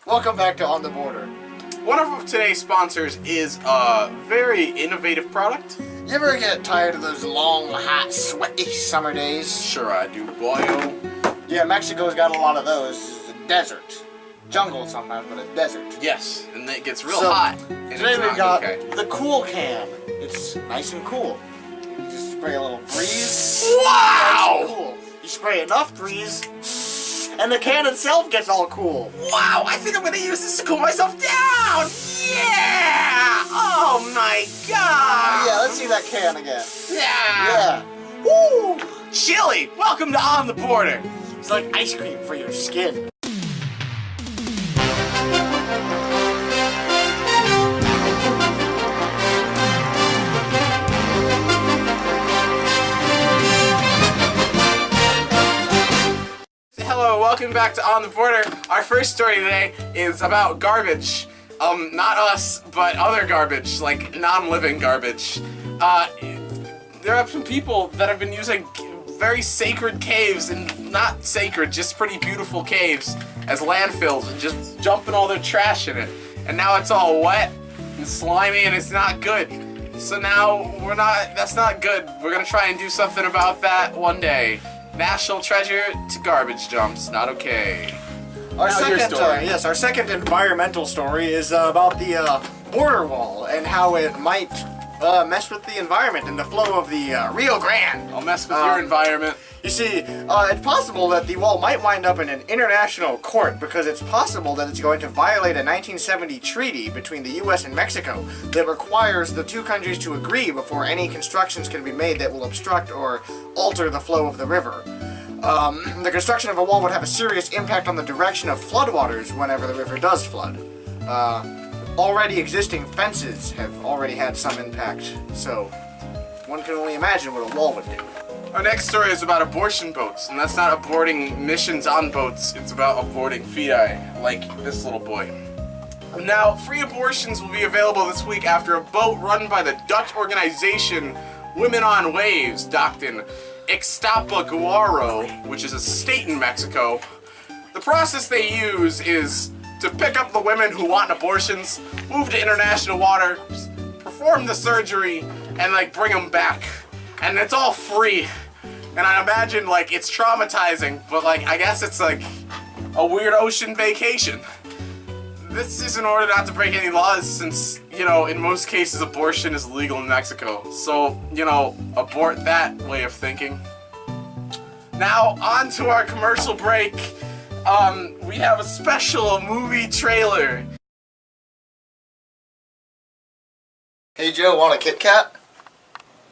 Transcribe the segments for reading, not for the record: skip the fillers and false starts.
Welcome back to On the Border. One of today's sponsors is a very innovative product. You ever get tired of those long, hot, sweaty summer days? Sure I do, boyo. Yeah, Mexico's got a lot of those. It's a desert. Jungle sometimes, but a desert. Yes, and it gets real hot. And Today it's we not got okay. the Cool Can. It's nice and cool. You just spray a little breeze. Wow! Nice and cool. You spray enough breeze, and the can itself gets all cool. Wow, I think I'm gonna use this to cool myself down! Yeah! Oh my god! Yeah, let's see that can again. Yeah! Yeah. Woo! Chili, welcome to On the Border! It's like ice cream for your skin. Hello, welcome back to On the Border. Our first story today is about garbage. Not us, but other garbage, like non-living garbage. There are some people that have been using very sacred caves, and not sacred, just pretty beautiful caves, as landfills, and just dumping all their trash in it. And now it's all wet and slimy, and it's not good. So now that's not good. We're gonna try and do something about that one day. National treasure to garbage dumps, not okay. Our Now your story. our second environmental story is about the border wall and how it might mess with the environment and the flow of the Rio Grande. I'll mess with your environment. You see, it's possible that the wall might wind up in an international court because it's possible that it's going to violate a 1970 treaty between the U.S. and Mexico that requires the two countries to agree before any constructions can be made that will obstruct or alter the flow of the river. The construction of a wall would have a serious impact on the direction of floodwaters whenever the river does flood. Already existing fences have already had some impact, so one can only imagine what a wall would do. Our next story is about abortion boats, and that's not aborting missions on boats, it's about aborting feti, like this little boy. Now, free abortions will be available this week after a boat run by the Dutch organization Women on Waves docked in Ixtapaguaro, which is a state in Mexico. The process they use is to pick up the women who want abortions, move to international waters, perform the surgery, and bring them back. And it's all free. And I imagine it's traumatizing, but I guess it's a weird ocean vacation. This is in order not to break any laws since, in most cases abortion is legal in Mexico. So, abort that way of thinking. Now, on to our commercial break. We have a special movie trailer. Hey Joe, want a Kit Kat?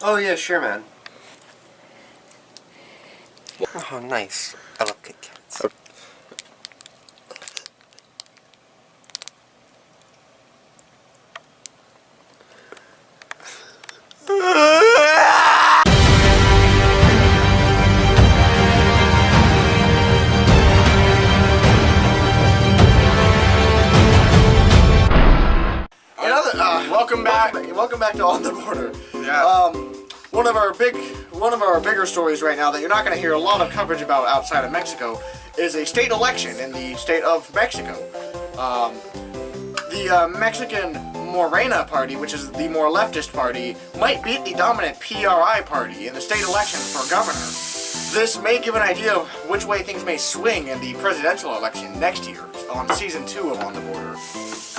Oh yeah, sure, man. Oh, nice. I love Kit Kats. Welcome back to On the Border. Yeah. One of our bigger stories right now that you're not going to hear a lot of coverage about outside of Mexico is a state election in the state of Mexico. The Mexican Morena party, which is the more leftist party, might beat the dominant PRI party in the state election for governor. This may give an idea of which way things may swing in the presidential election next year on season 2 of On the Border.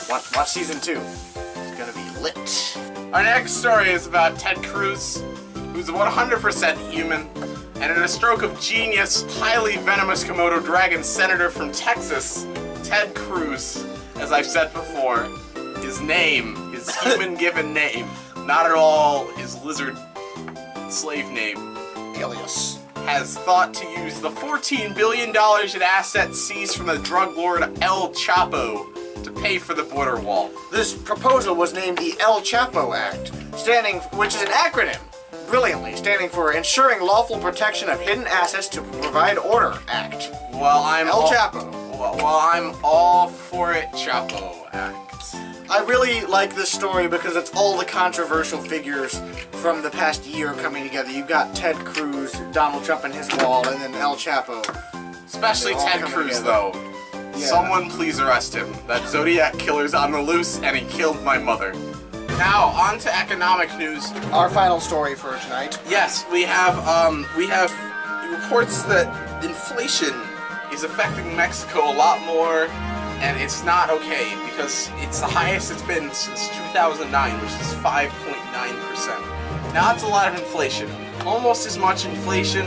Watch season 2. It's gonna be lit. Our next story is about Ted Cruz, who's 100% human, and in a stroke of genius, highly venomous Komodo dragon senator from Texas, Ted Cruz, as I've said before, his name, his human-given name, not at all his lizard slave name, Alias. has thought to use the $14 billion in assets seized from the drug lord El Chapo to pay for the border wall. This proposal was named the El Chapo Act, which is an acronym, brilliantly, standing for Ensuring Lawful Protection of Hidden Assets to Provide Order Act. Well, I'm Chapo. Well, I'm all for it, Chapo Act. I really like this story because it's all the controversial figures from the past year coming together. You've got Ted Cruz, Donald Trump and his wall, and then El Chapo. Especially They're all Ted coming Cruz, together. though. Yeah. Someone please arrest him. That Zodiac killer's on the loose, and he killed my mother. Now, on to economic news. Our final story for tonight. Yes, we have reports that inflation is affecting Mexico a lot more, and it's not okay because it's the highest it's been since 2009, which is 5.9%. Now that's a lot of inflation, almost as much inflation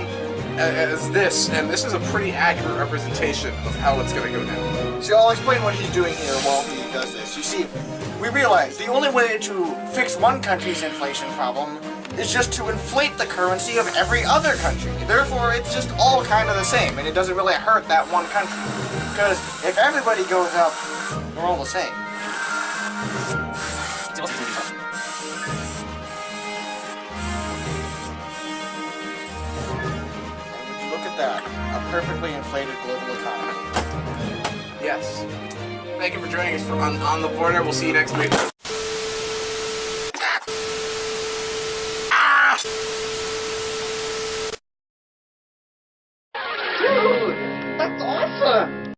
as this, and this is a pretty accurate representation of how it's going to go down. So I'll explain what he's doing here while he does this. You see, we realize the only way to fix one country's inflation problem is just to inflate the currency of every other country. Therefore, it's just all kind of the same, and it doesn't really hurt that one country. Because if everybody goes up, we're all the same. And look at that, a perfectly inflated global economy. Yes. Thank you for joining us on The Border. We'll see you next week.